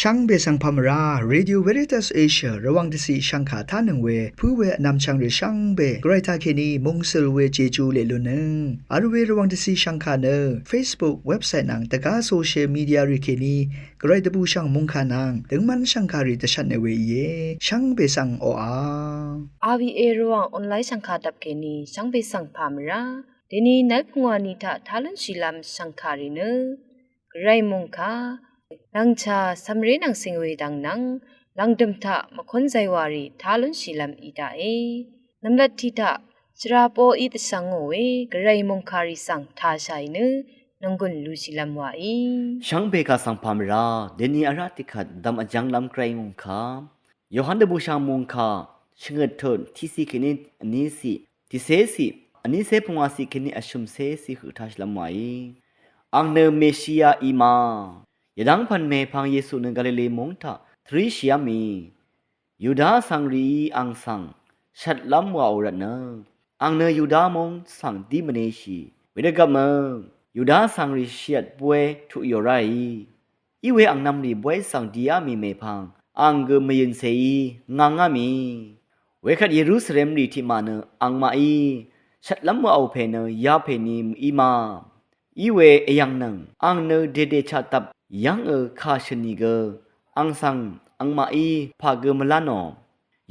ช่างเบสังพามราเรดิโอเวริตัสเอเชียระวังที่สีช่างขาท่านึงเวผู้เวนำช่างหรือช่างเบไกรทาเคนีมงสลเวเจจูเลลุนึงอาร์เวระวังที่สีช่างขาเนอ Facebook เว็บไซต์นังตะกาโซเชียลมีเดียริเคนีไกรตะบูช่างมงขานังถึงมันช่างขาริตชันเนเวเยช่างเบสังโออาRVA ระวังออนไลน์ช่างขาดับเคนีช่างเบสังพามราเดนีนัลพงวานิทาทาลันชิลามช่างขาริเนไรมงคานังชาสัมเรนังสิงเวดังนังลังดมทะมคนใจวารีทาลุนชิลามอีดาเอน้ำลัดทิทะชราโปอีตสังโอเวกไรมงคาริสังทาชัยเนนังกุนลูชิลามวาอีช่างเบกาสังพามราเดนีอาราติขัดดำอจังลำไกรงงคาโยฮันเดบูชามงคาชงเดทนที่สิคินิอันนี้สิที่เซสิอันนี้เซพงวาสิคินิอชุมเซสิคือทัชลามไวอังเนเมชิยาอีมายดังพันเมพังเยซูนกาลิเลมงทาทริชิยามียูดาสังรีอังสังชัดลำวาอุรันเนอังเนยูดามงสังดิมเนชีเวดกัมเมยูดาสังรีเชียดบวยทุยไรอีเวอังนำรีบวยสังดิยามีเมพังอังเกมยินเซงางามีเวคัดเยรูซาเล็มรีที่มาเนอังมาอีชัดลำวาอุเพเนยาเพนีมอีมาอีเวเอยังนังอังเนเดเดชาตับยังคาชนีเกอังสังอังมาอีพาเกมลานอ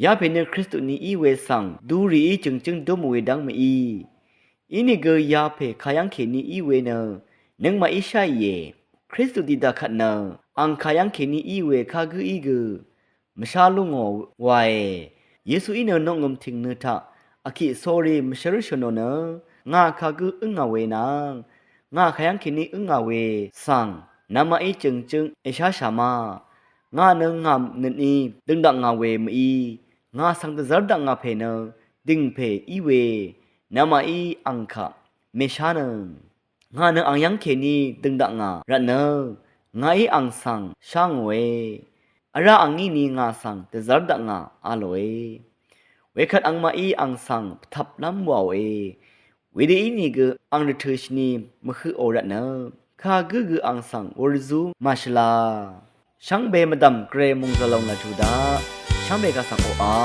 ยาเพเนคริสตุนีอีเวสังดูรีจึงดมเวดังมอีอินิเกยาเพขายังเขนีอีเวเนนังมาอีชายเยคริสตุดีดาขัดเนอังขายังเขนีอีเวคากืออีเกมชาลุงวายเยซูอีเนนงงมทิงเนทะอคิโซรีมชรุชโนเนงาคากืออึงอาเวนางาขายังเขนีอึงอาเวสังนามาอีจึงเอชาชามางาเนงามนึนอีดึงดังงาเวมอีงาสังตะซาดังงาเพเนดึงเพอีเวนามาอีอังคะเมชาเนงาเนอังยังเคนีดึงดังงาระเนงาอีอังสังช่างเวอะระอังงี้นีงาสังตะซาดังงาอาโลเวคัดอังมาอีอังสังทับล้ำวาวเวดีอีนี่กอังเดทชนีมคือโอระเนคากืออังสังวรซูมาชลาช่างเบมดำเกรมุงกะลงละทูดาช่างเบกะสังโออา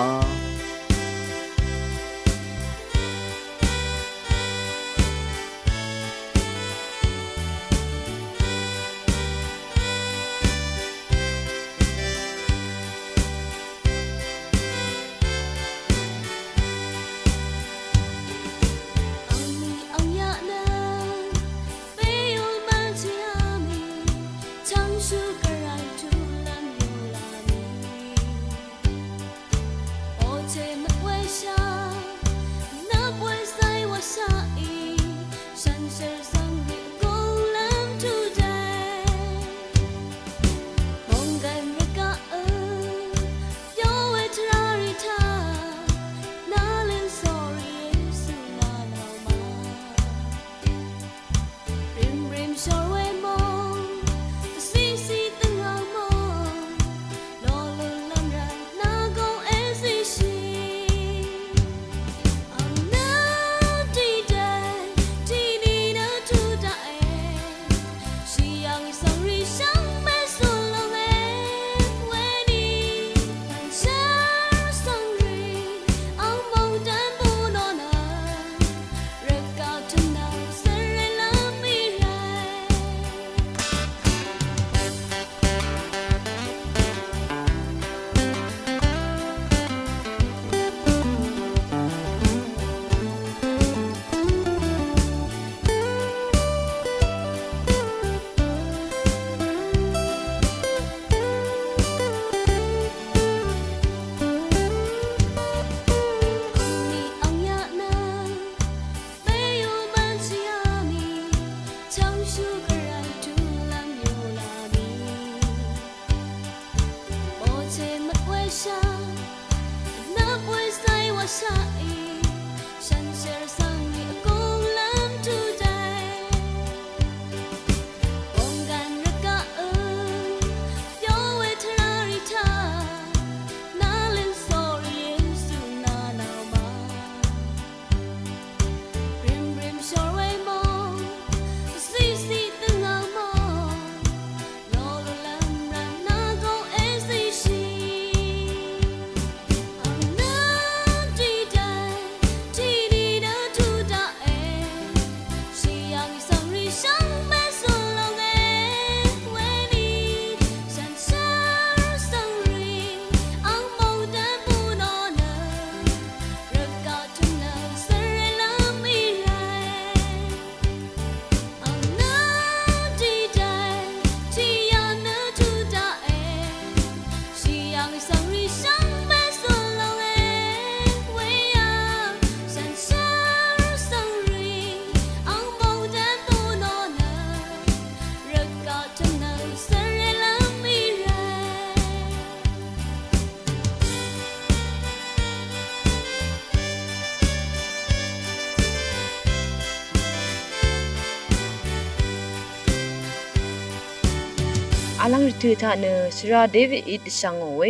อาลังริทือทาเนชราเดวิดอิดชังเว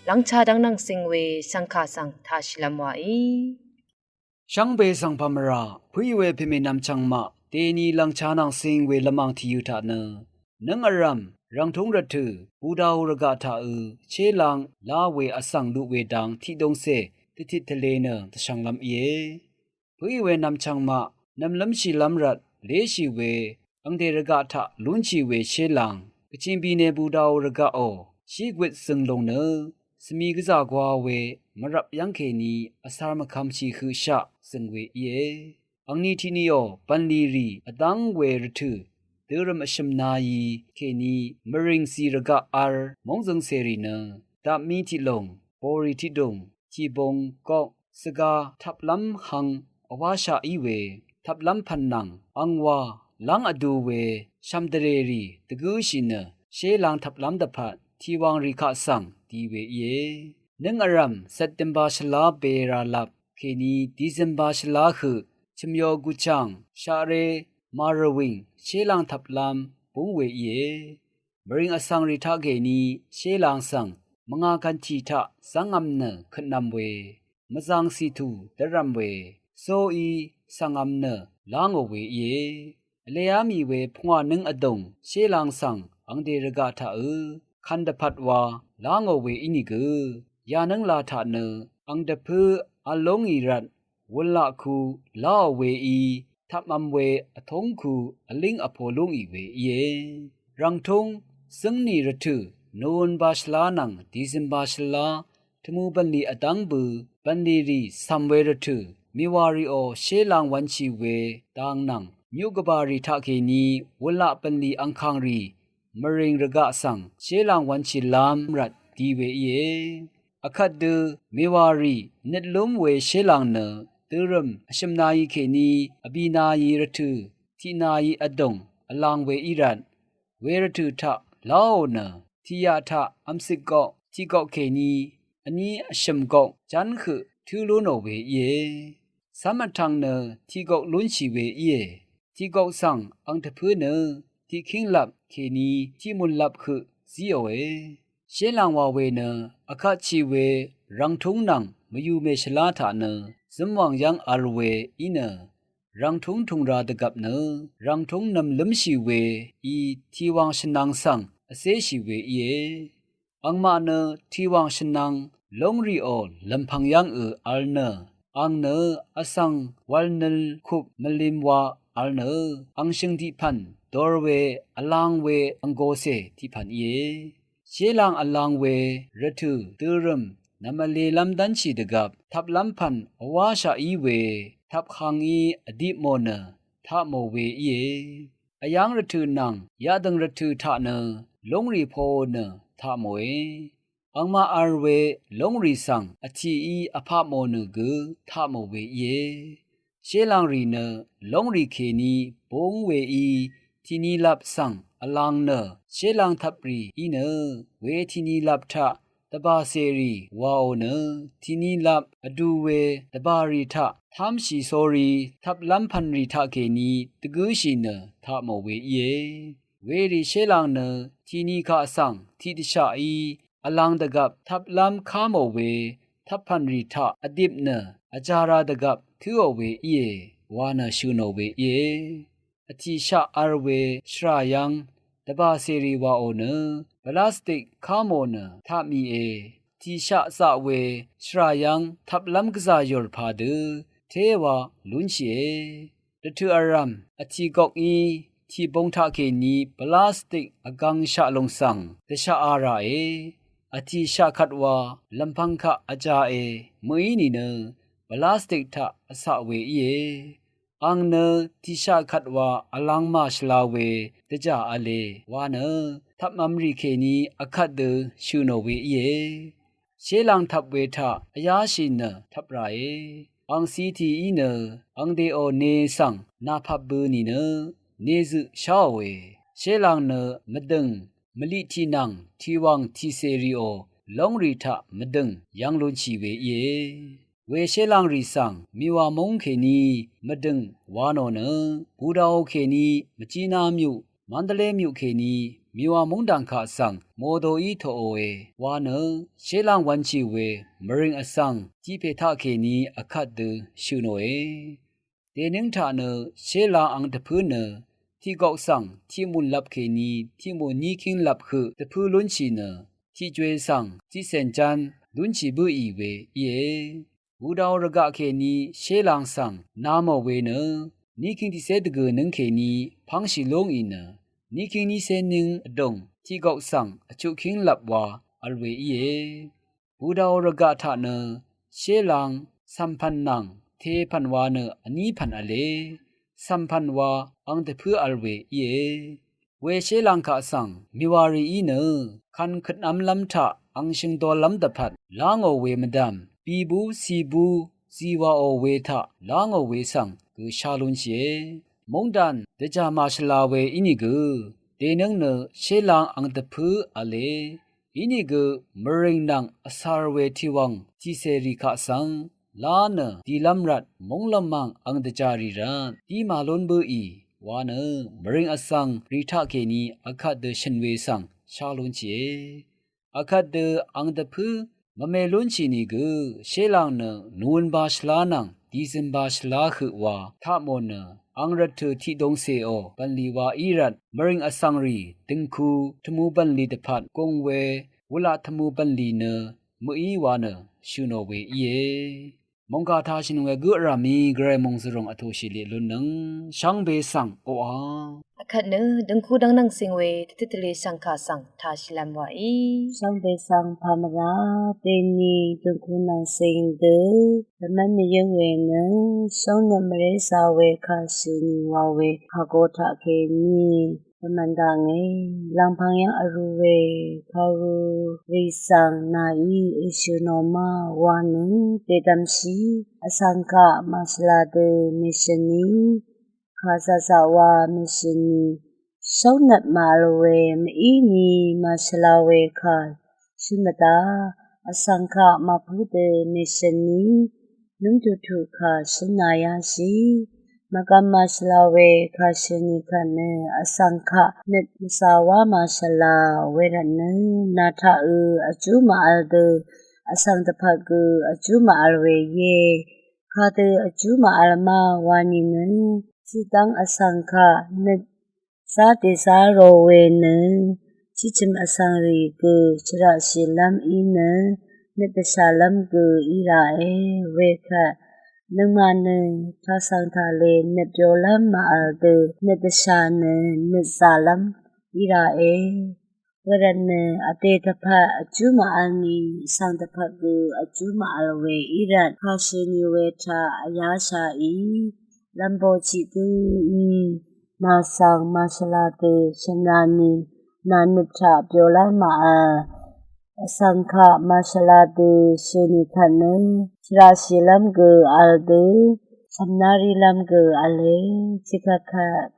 ลังชาดังนังสิงเวสังคาสังทาชิลามวาอีช่างเบสังพามราผู้เวพิเมนำจังมาเตนีลังชานังสิงเวละมังที่อยู่ทาเนนังอารัมรังทงรัตือบูดาวรกาทาเชลังลาเวอสังลุเวดังที่ดงเซติทิทะเลเนตช่างลำเอผู้เวนำจังมานำลำชีลำรัดเลชีเวอังเดรกาทาลุนชีเวเชลังกจิมบีเนบูดาวรกาโอชีกวิตซึงลงเนสมีกษากวาเวมรับยังเคนีอาสารมคำชีคือชะซึงเวเยอังนี้ที่นี่อปันลีรีอดังเวรทือเดรมอชมนายีเคนีมริงซีรกาอาร์มงซึงเซรีเนตามีที่ลงโปริที่ดงชีบงก็สกาทับลำหังอวาชาอีเวทับลำพันนังอังวาลังอดูเวชัมเดเรรีตะกูชินเชลังทับลำดะพัดที่วางริคาสังดีเวเยนึงอารัมเซตเทมบาชลาเบราลับเคนีดิเซมบาชลาคือชิมโยกุจังชาเรมารวิงเชลังทับลำปุงเวเยมริงอสังริทาเกนีเชลังสังมงากันทีทะสังอัมเนขนำเวมะซังสีทูเดรัมเวโซอีสังอัมเนลางโอเวเยเลยามีเวพงวานึงอดงเชลังสังอังเดรกาทาคันดพัดวาลางโอเวอินิกยานังลาทาเนอังดเพออลงอีรัดวละคูลาเวอีทับมัมเวอทงคูอลิงอโพลงอีเวเยรังทงซึ่งนีรถือโนนบาชลานังดิซิมบาชลาทมูบันลีอดังบือบันลีรีซัมเวรถือมิวาริโอเชลังวันชีเวดังนังมิวกบาริทาเกนีวละบันลีอังคังรีมริงรกะสังเชลังวันชิลามรัดดีเวเยอคัดเดเมวารีเน็ดลุมเวเชลังเนเตรมอชมนายีเคนีอบีนายีรถือที่นายีอดงอลังเวอิรันเวรถือทะลาวเนที่ยาทะอัมสิกก็ที่ก็เคนีอันนี้อชมก็จันคือทูลุโนเวเยสามัทังเนที่ก็ลุนชีเวเยที่ก็สังอังทะพื้นเนที่คิงลับเคนีที่มุนลับคือซีโอเอเชลังวาเวเนอคัชีเวรังทุงนังมยูเมชลาทาเนสมวังยังอาร์เวอีเนรังทุงทุงราดกับเนรังทุงนำลมชีเวอีที่วังชนังสังอเซชีเวเยอังมาเนที่วังชนังลงรีโอลำพังยังอัลเนอังเนอสังวัลเนลคุบมลิมวาอัลเนอังชิงที่พันดอร์เวอลังเวอังโกเซที่พันเยเชลังอลังเวรทุเตรมนำมาเลลำดันชีดกับทับลำพันอวาชาอีเวทับขังอีอดีโมเนทับโมเวเยอายังรทุนังยาดังรทุทะเนลงรีโพเนทับโมเออังมาอาร์เวลงรีสังอทีอีอภาโมเนกทับโมเวเยเชลังรีเนลงรีเคนีปงเวอีที่นีลับสังอลังเนเชลังทับรีอีเนเวที่นีลับทะตบาเซรีวาโอเนที่นีลับอดูเวตบารีทะทามชีโซรีทับลำพันรีทะเกนีตะกุชีเนทับโมเวเยเวรีเชลังเนที่นีคาสังที่ติชาอีอลังดกับทับลำคาโมเวทับพันรีทะอดิบเนอาจาราดกับคือโอเวเยวานาชูโนเวเยอธิชาอาร์เวชรายังตบาเซรีวาโอเนพลาสติกคาโมเนทามีเอทีชาสะเวชรายังทับลำกษายอร์พาดเทวาลุนเชดทุอารัมอธิกอกอีที่บงทาเกนีพลาสติกอกังชาลงสังเตชาอาราเออธิชาคัดวาลำพังคะอาจาเอมือนีเนพลาสติกทะอสะเวเยอังเนทิชาคัดว่าอลังมาชลาเวตจาอเลวาเนทับมัมรีเคนีอคัดเดชูโนเวเยเชลังทับเวทะอายาชินทับไรอังซีทีอีเนอังเดโอเนสังนาพับเบนีเนเนซึชาเวเชลังเนมดึงมลิทีนังทีวังทีเซริโอลงรีทะมดึงยังลุนชีเวเยเวเชลังรีสังมีวามงเคนีมดึงวานโนเนบูดาโอเคนีมจีนามิวมันเดเลมิวเคนี มีวามงดังขาสังโมโดอีโทโอเอวาเนเชลังวันชีเวมริงอสังจีเพทาเคนีอคัดเดชูโนเอเดนึงทาเนเชลาอังตะพืเนที่กอกสังที่มุนลับเคนีที่มุนนีคิงลับคือตะพืลุนชีเนที่จวยสังที่เซนจันลุนชีบุอีเวเยบูดาวรกะเคนีเชลังสังนามเวเนနီကင်းဒီဆဲတကူနင်းခေနီဖန်းရှိလုံးအင်းနီကင်းနီဆဲနင်းအဒုံတီကောက်ဆန်အချုပ်ခင်းလပ်ဝါအလဝေယေဘူဒါဝရဂထနရှေလန်စမ်ဖန်နန်တေဖန်ဝါနအနီဖန်အလေစမ်ဖန်ဝါအန်တဖူအလဝေယေဝေရှေလန်ခါဆန်မီဝါရီအင်းခန်ခတ်အမ်လမ်ထအန်ရှင်တော်လမ်တဖတ်လာငောဝေမဒမ်ပီဘူးစီဘူးစီဝါအိုဝေထလာငောဝေဆန်กูชาลุนเชมงดันเดจามาชลาเวอินิกูเดนังเนเชลังอังตะพูอะเลอินิกูมริงนังอสารเวทิวังจิเซริคะสังลาเนดีลัมรัดมงลัมมังอังตะจารีรันดีมาลุนเบอีวาเนมริงอสังริทะเคนีอะคัดเดชันเวสังชาลุนเชอะคัดเดอังตะพูมะเมลุนชีนีกูเชลังเนนูนบาชลานังဒီဇင်ဘာရှလာခုဝါထမောနအင်ရတ်တီဒုံစေအောပန်လီဝါအီရတ်မရင်အဆန်ရီတင်ခုထမူပန်လီတဖတ်ကုံဝဲဝလာထမူပန်လီနမူအီဝါနရှုနိုဝေအီယေမုံကာသာရှင်ဝဲဂုရာမီဂရေမုံစရုံအထိုရှိလေလွနံရှန်ဘေဆန်အိုအာအခတ်နဒန်ခုဒန်းနန်းစင်ဝေတတလေสังခါสังသာရှိလမ်ဝါအီရှန်ဘေဆန်ဖမရာတေနီဒန်ခုနန်းစင်ဒေသမန်မြယဝေနရှောင်းနမရေစာဝေခါရှိနီဝါဝေခါကိုထခေနီသမန္တငေလံဖန်ယအရူဝေခါရူရိဆန်နာဤအရှုနောမဝါနတေတမ်ရှိအစံကမစလာဒေမီရှင်နီခါဆာဆာဝါမီရှင်နီရှောင်းနတ်မာလဝေမအီနီမစလာဝေခါရှိမတာအစံကမဖုဒေမီရှင်နီနုံတုထုခါရှနာယာရှိမကမစလာဝေခါရှင်နီခနဲအစံခနစ်မစာဝါမစလာဝေရနနာထအအကျူမအဒအစံတဖတ်ကူအကျူမအဝေယေခါတေအကျူမအလမဝါနီနစီတန်းအစံခနစ်စာတေစာရောဝေနချီချင်အစံရီကူချရရှိလမ်အီနနစ်တရှာလမ်ကူအီရာအေဝေခနမနသာဆန်သာလေနစ်ပြောလမ်မာအဒနစ်တရှာနနစ်စာလမ်အီရာအေဝရနအတေတဖတ်အကျူမအနီစံတဖတ်ကူအကျူမအလဝေအီရတ်ခါရှိနီဝေထာအယာရှာအီလမ်ဘောချီတူနာဆောင်မဆလာတေရှင်နာနီနာနုထပြောလာမာအစံခမဆလာတေရှင်နီခနစရာရှိလမ်ကူအလဒေစမ်နာရီလမ်ကူအလေချိကခ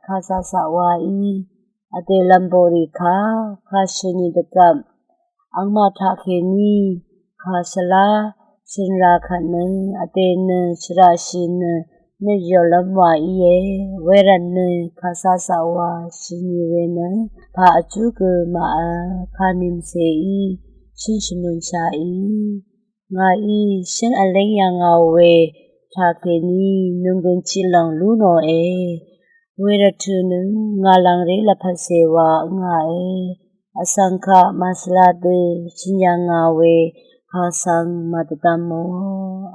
ခါဆာဆာဝါအီအတေလမ်ဘောရီခါခါရှင်နီတကမ်အင်မထခေနီခါဆလာရှင်ရာခနအတေနစရာရှိနနေရလမ်ဝါအီယေဝေရနခါဆာဆာဝါရှင်နီဝေနဘာအကျုကမာခါနင်စေအီရှင်ရှင်နွန်ရှာအီငါအီရှင်အလိယံငါဝေထာခေနီနုံကွန်ချီလောင်လူနောအေဝေရထုနငါလံရေလဖတ်စေဝါငါအေအစံခမစလာတေရှင်ယံငါဝေခါဆံမတတမော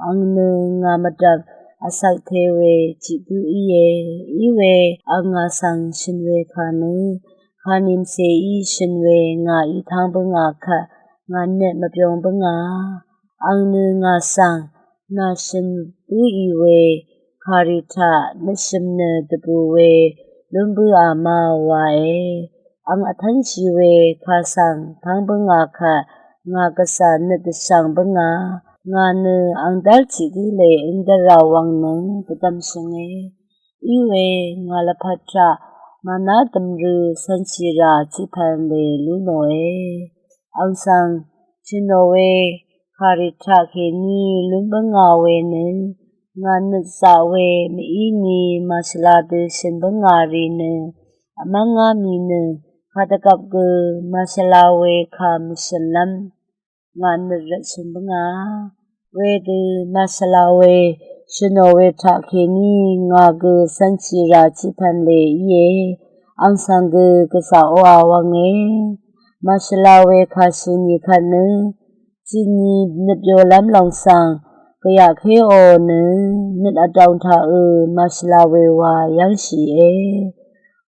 အင်နငါမတအစက်သေးဝေချီတူဤယေဤဝေအငါဆန်ရှင်ဝေခါနခါနင်စေဤရှင်ဝေငါဤထံပငါခငါနဲ့မပြုံပငါအင်နငါဆန်နာရှင်တူဤဝေခါရိထနရှင်နတပူဝေလွန်ဘူးအာမဝါအေအင်အထန်ရှိဝေခါဆန်ထံပငါခငါကဆာနဲ့တဆောင်ပငါငါနအန်ဒယ်ချီဒီလေအင်ဒရာဝငနပတမ်စငေဤဝေငါလဖတ်တာမနာတမ်ရစန်ချီရာချိဖန်လေလူနိုအေအန်ဆန်ချီနိုဝေခါရိထခေနီလုံဘငါဝေနငါနစာဝေမီနီမဆလာတေရှင်ဘငါရီနအမငါမီန Hadakap ge masalawe ka misalam nga nirrat sumbanga wede masalawe shinowe takeni nga ge sanchira chipanle ye angsang ge kesa oa wange masalawe ka suni kane chini nipyo lam long sang kaya khe o ne nit adong tha masalawe wa yang shi e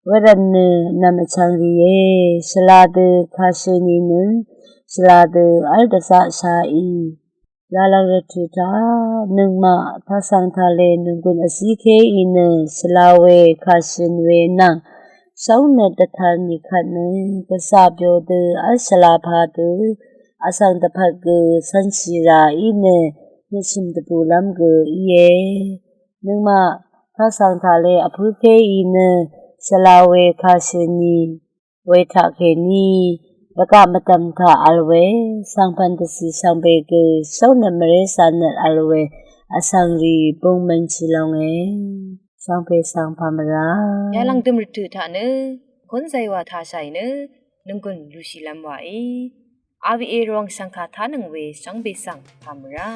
Wadanne namachangiye salade khasuni ne salade aldasa sai lalaratuta nungma thasang thale nungun asike ine salawe khasunwe nang sauna dathani khatne kasabyo de asalapha de asang daphat ge sanchira ine nisim de bulam ge ye nungma thasang thale aphuke ine Salawe kasuni weta keni baka matam tha alwe sangpantasi sangbege sauna mere sanat alwe asangri bongman chilonge sangpe sangpamara yalang tumritu tha ne khonzai wa tha sai ne nungkun lusilam wa e RVA rong sangkha tha nangwe sangbe sang phamra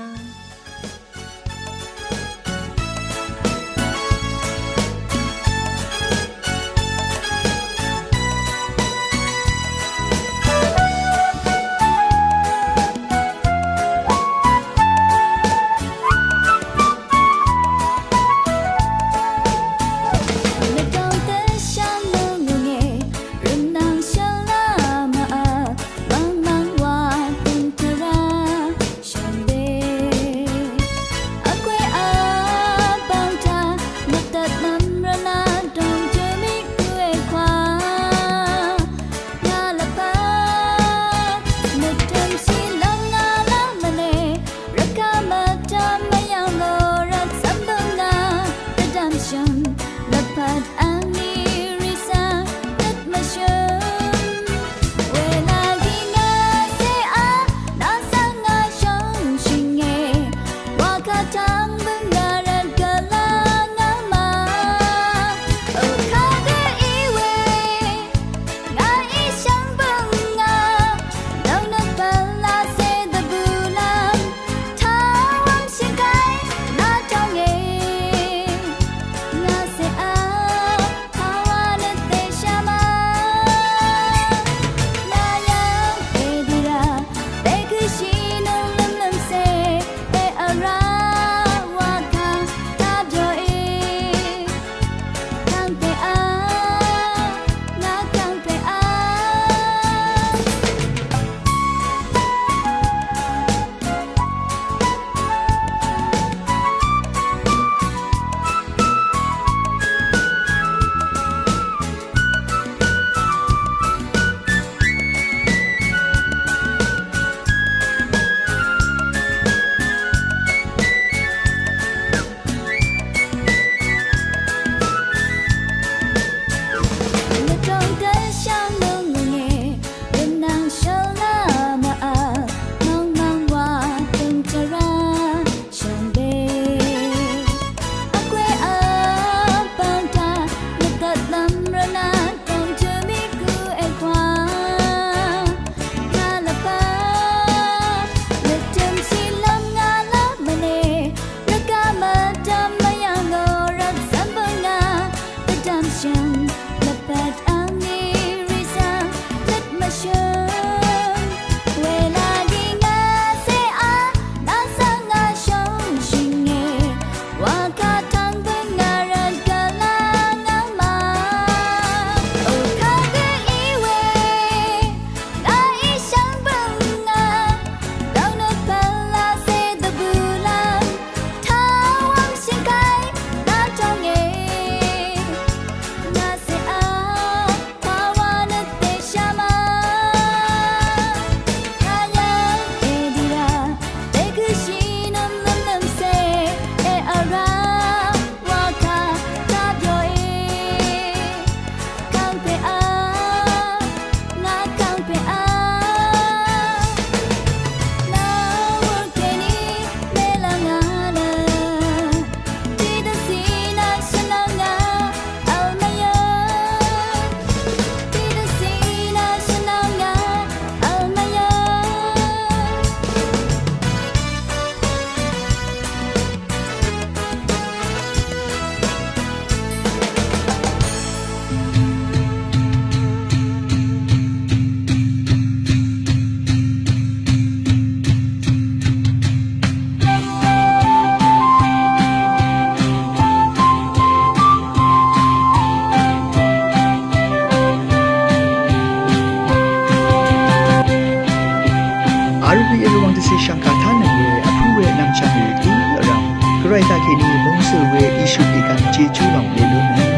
RV Erwang Desi Shankar Thanangwe Aphuwe Namchang Ri Tu Aram Karaita Kini Mongsilwe Ishu Ikan Jeju Long Lelun